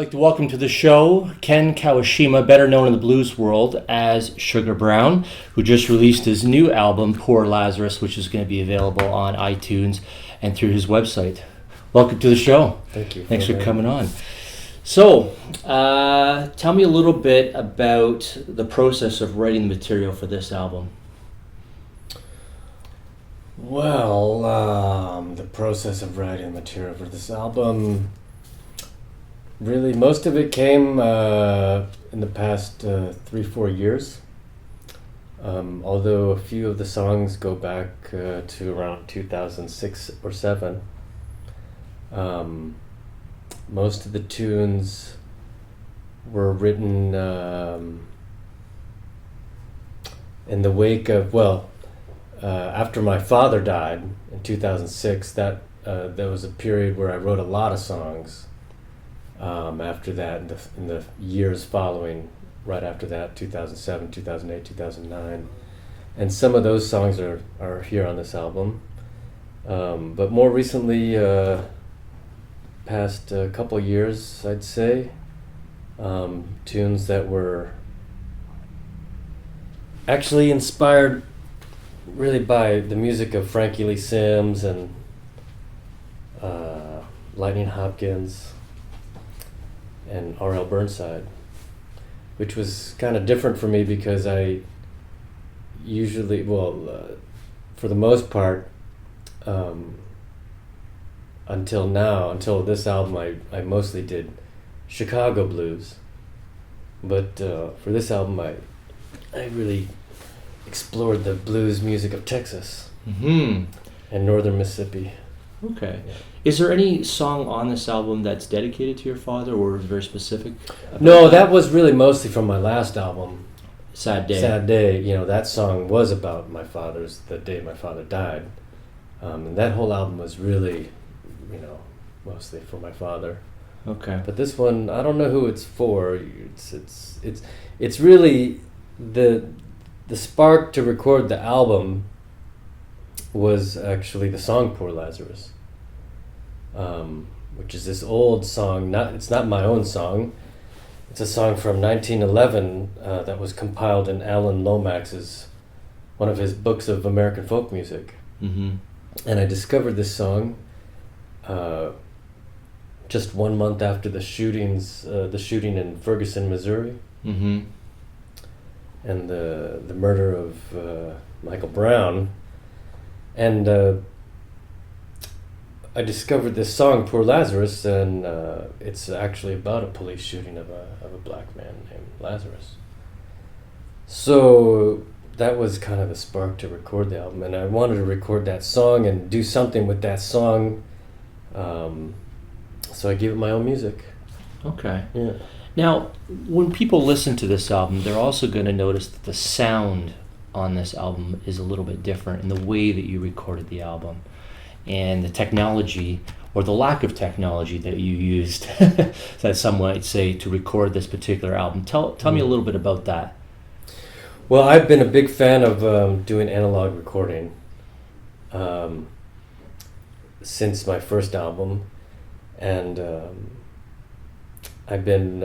I'd like to welcome to the show Ken Kawashima, better known in the blues world as Sugar Brown, who just released his new album, Poor Lazarus, which is going to be available on iTunes and through his website. Welcome to the show. Thank you. Thanks for coming on. So, tell me a little bit about the process of writing the material for this album. Well, the process of writing material for this album, really most of it came in the past 3-4 years. Although a few of the songs go back to around 2006 or 7. Most of the tunes were written in the wake of, after my father died in 2006, there was a period where I wrote a lot of songs. After that, in the years following, right after that, 2007, 2008, 2009. And some of those songs are here on this album. But more recently, past couple years, I'd say, tunes that were actually inspired really by the music of Frankie Lee Sims and Lightning Hopkins and R.L. Burnside, which was kind of different for me because I usually, for the most part, until this album, I mostly did Chicago blues. But for this album, I really explored the blues music of Texas and northern Mississippi. Okay. Yeah. Is there any song on this album that's dedicated to your father or is very specific? No, that was really mostly from my last album, Sad Day. Sad Day. That song was about the day my father died. And that whole album was really, mostly for my father. Okay. But this one, I don't know who it's for. It's really the spark to record the album was actually the song Poor Lazarus, which is this old song. It's not my own song. It's a song from 1911 that was compiled in Alan Lomax's, one of his books of American folk music. Mm-hmm. And I discovered this song just 1 month after the shooting in Ferguson, Missouri. Mm-hmm. And the murder of Michael Brown. And I discovered this song, Poor Lazarus, and it's actually about a police shooting of a black man named Lazarus. So that was kind of the spark to record the album, and I wanted to record that song and do something with that song. So I gave it my own music. Okay. Yeah. Now, when people listen to this album, they're also going to notice that the sound on this album is a little bit different in the way that you recorded the album and the technology or the lack of technology that you used, that some might say, to record this particular album. Tell me a little bit about that. Well, I've been a big fan of doing analog recording since my first album, and I've been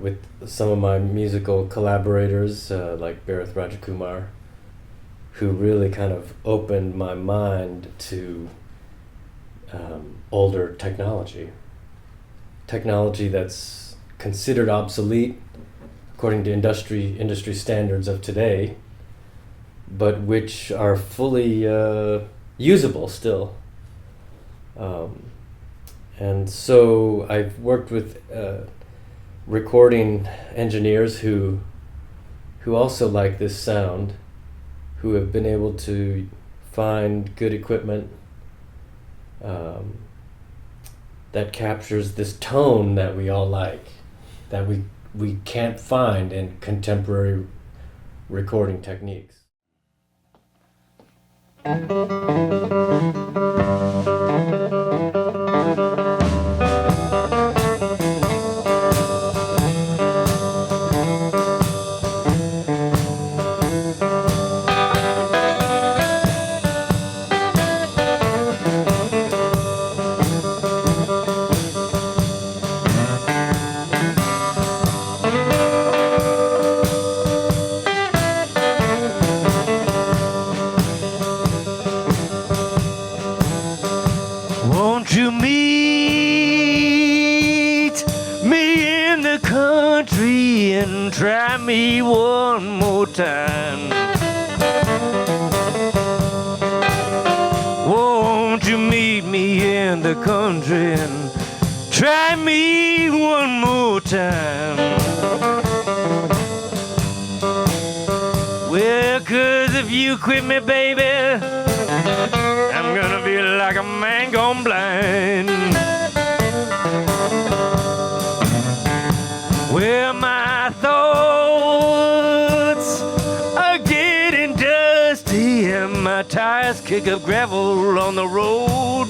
with some of my musical collaborators like Bharith Rajakumar, who really kind of opened my mind to older technology that's considered obsolete according to industry standards of today, but which are fully usable still. And so I've worked with recording engineers who also like this sound, who have been able to find good equipment that captures this tone that we all like, that we can't find in contemporary recording techniques. time. Won't you meet me in the country and try me one more time? Well, 'cause if you quit me, baby, I'm gonna be like a man gone blind. Well, my thoughts are getting dusty and my tires kick up gravel on the road.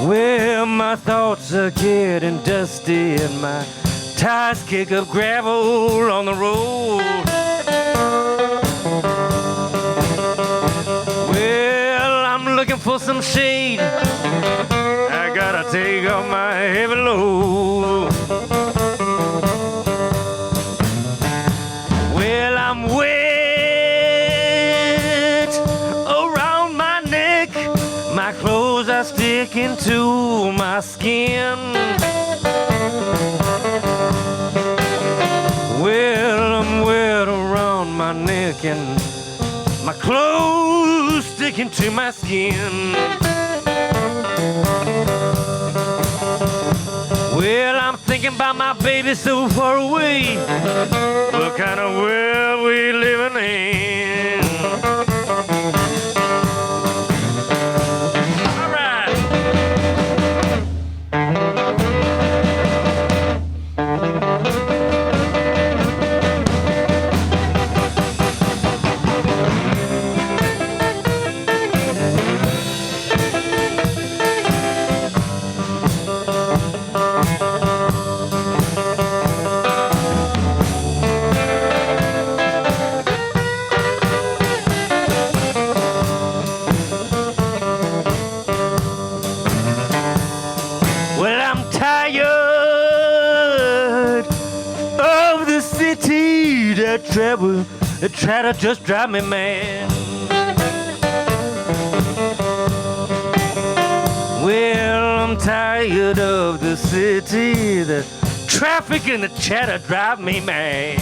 Well, my thoughts are getting dusty and my tires kick up gravel on the road. Well, I'm looking for some shade. I gotta take off my heavy load. Well, I'm wet around my neck. My clothes are sticking to my skin. Well, I'm wet around my neck and my clothes sticking to my skin. Well, I'm thinking about my baby so far away. What kind of world we living in? All right. Well, I'm tired of the city that travel, that try to just drive me mad. Well, I'm tired of the city, the traffic and the chatter drive me mad.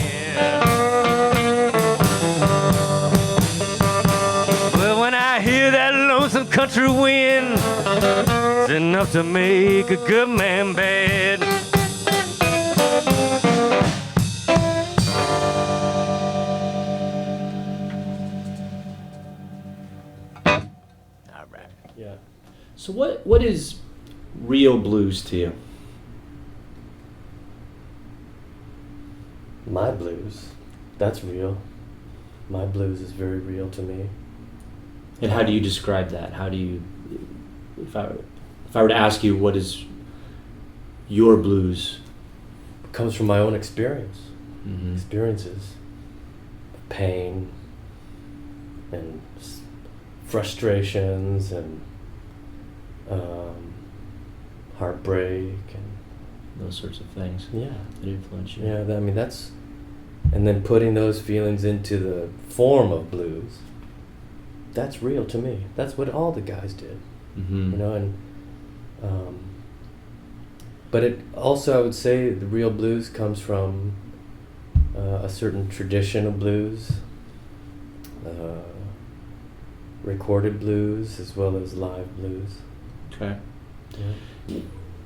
Well, when I hear that lonesome country wind, it's enough to make a good man bad. All right. Yeah. So what is real blues to you? My blues, that's real. My blues is very real to me. And how do you describe that? How do you, if I were to ask you what is your blues? It comes from my own experiences, pain and frustrations and heartbreak and Those sorts of things yeah, that influence you. yeah. I mean that's, and then putting those feelings into the form of blues. That's real to me. That's what all the guys did, Mm-hmm. you know. And but it also, I would say, the real blues comes from a certain tradition of blues, recorded blues as well as live blues. Okay. Yeah.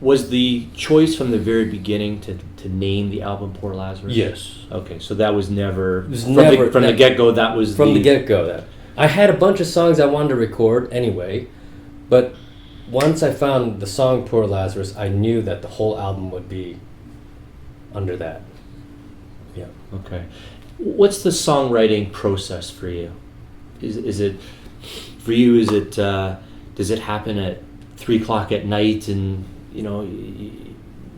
Was the choice from the very beginning to name the album Poor Lazarus? Yes. Okay, so that was never, It was from never the get-go, that was from the get-go. That I had a bunch of songs I wanted to record anyway, but once I found the song Poor Lazarus, I knew that the whole album would be under that. Yeah. Okay. What's the songwriting process for you? Is it, for you, is it, does it happen at 3 o'clock at night and, you know,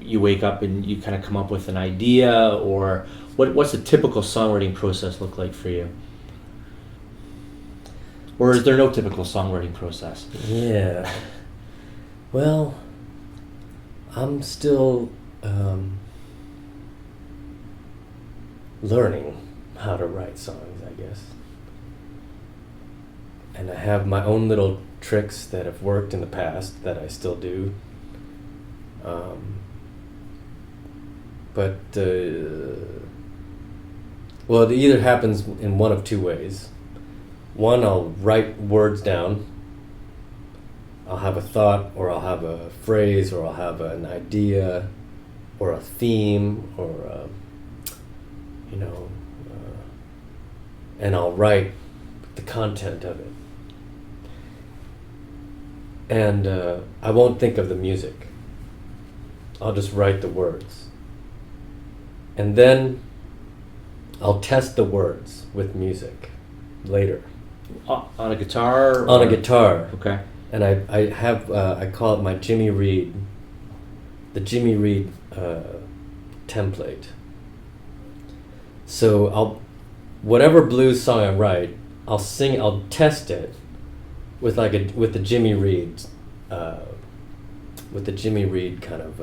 you wake up and you kind of come up with an idea, or what's a typical songwriting process look like for you? Or is there no typical songwriting process? Yeah. Well, I'm still learning how to write songs, I guess. And I have my own little tricks that have worked in the past that I still do. But Well, it either happens in one of two ways. One, I'll write words down. I'll have a thought, or I'll have a phrase, or I'll have an idea, or a theme, or and I'll write the content of it. And I won't think of the music. I'll just write the words. And then I'll test the words with music later. On a guitar? On a guitar. Okay. And I have, I call it my Jimmy Reed, the Jimmy Reed template. So whatever blues song I write, I'll test it with the Jimmy Reed, kind of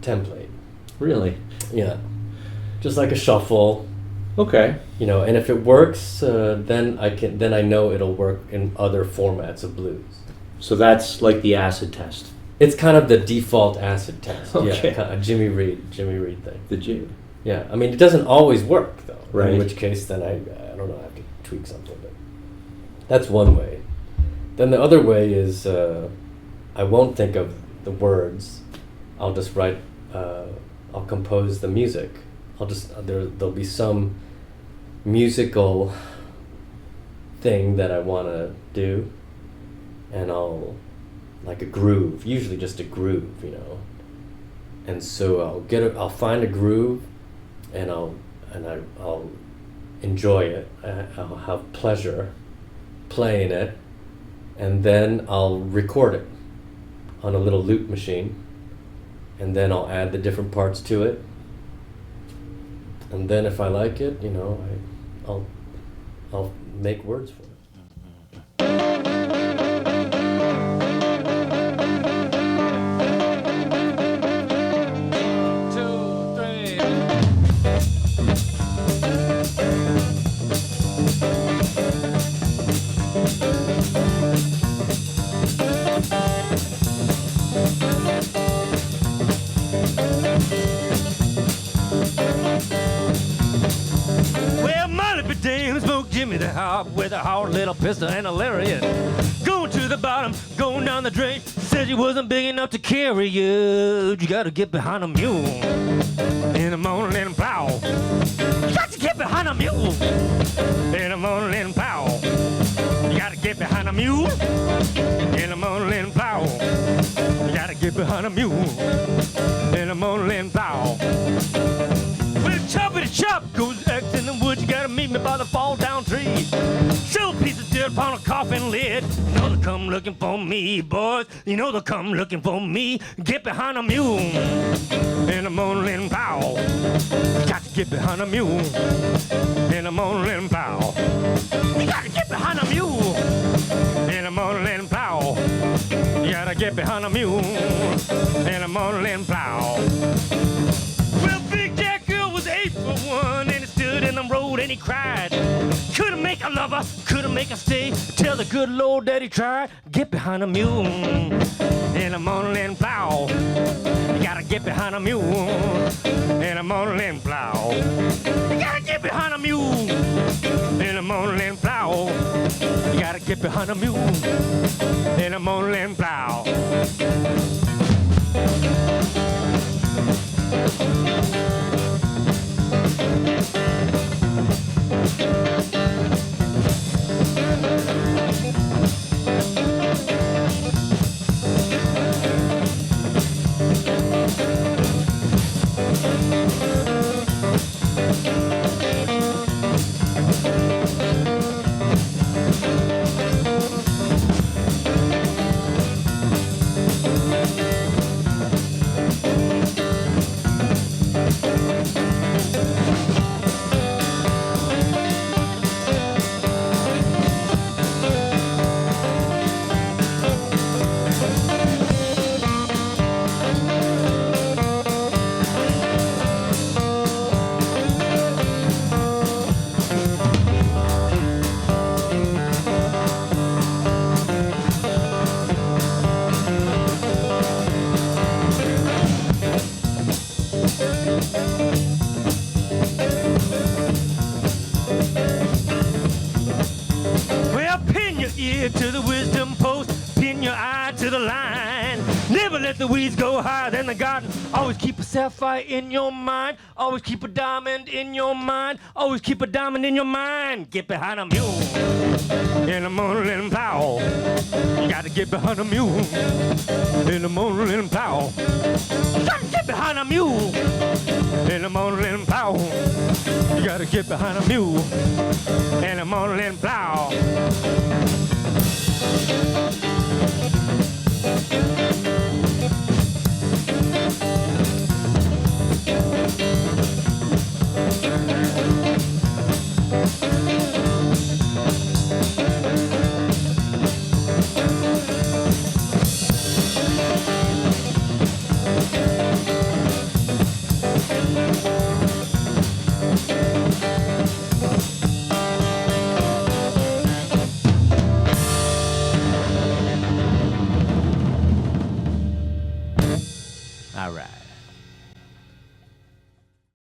template. Really? Yeah. Just like a shuffle. Okay. And if it works, then I know it'll work in other formats of blues. So that's like the acid test. It's kind of the default acid test. Okay. Yeah, kind of a Jimmy Reed thing. The Jimmy. Yeah, I mean, it doesn't always work though. Right. In which case, then I don't know, I have to tweak something. But that's one way. Then the other way is I won't think of the words. I'll just write. I'll compose the music. There'll be some musical thing that I want to do, and I'll like a groove, usually just a groove, And so I'll find a groove, and I'll enjoy it. I'll have pleasure playing it, and then I'll record it on a little loop machine, and then I'll add the different parts to it. And then if I like it, I'll make words for it. With a hard little pistol and a lariat. Going to the bottom, going down the drain. Said you wasn't big enough to carry you. You gotta get behind a mule in the morning and plow. You got to get behind a mule in the morning and plow. You gotta get behind a mule in the morning and plow. You gotta get behind a mule in the morning and plow. Well, choppity chop goes X in the woods. You gotta meet me by the fall down tree. Show a piece of dirt upon a coffin lid. You know they'll come looking for me, boys. You know they'll come looking for me. Get behind a mule in the morning plow. You got to get behind a mule in the morning plow. You gotta get behind a mule in the morning plow. You gotta get behind a mule in the morning plow. Well, Big Jack Girl was 8 for 1, and he stood in the road and he cried. Couldn't make a lover, couldn't make a stay. Tell the good Lord that he tried. Get behind a mule in the morning plow. You gotta get behind a mule in the morning plow. You gotta get behind a mule in the morning plow. You gotta get behind a mule in the morning plow. ear to the wisdom post, pin your eye to the line. Never let the weeds go higher than the garden. Always keep a sapphire in your mind. Always keep a diamond in your mind. Always keep a diamond in your mind. Get behind a mule in the morning, let him plow. You gotta get behind a mule in the morning, let him plow. You gotta get behind a mule in the morning, let him plow. You gotta get behind a mule in the morning, let him plow.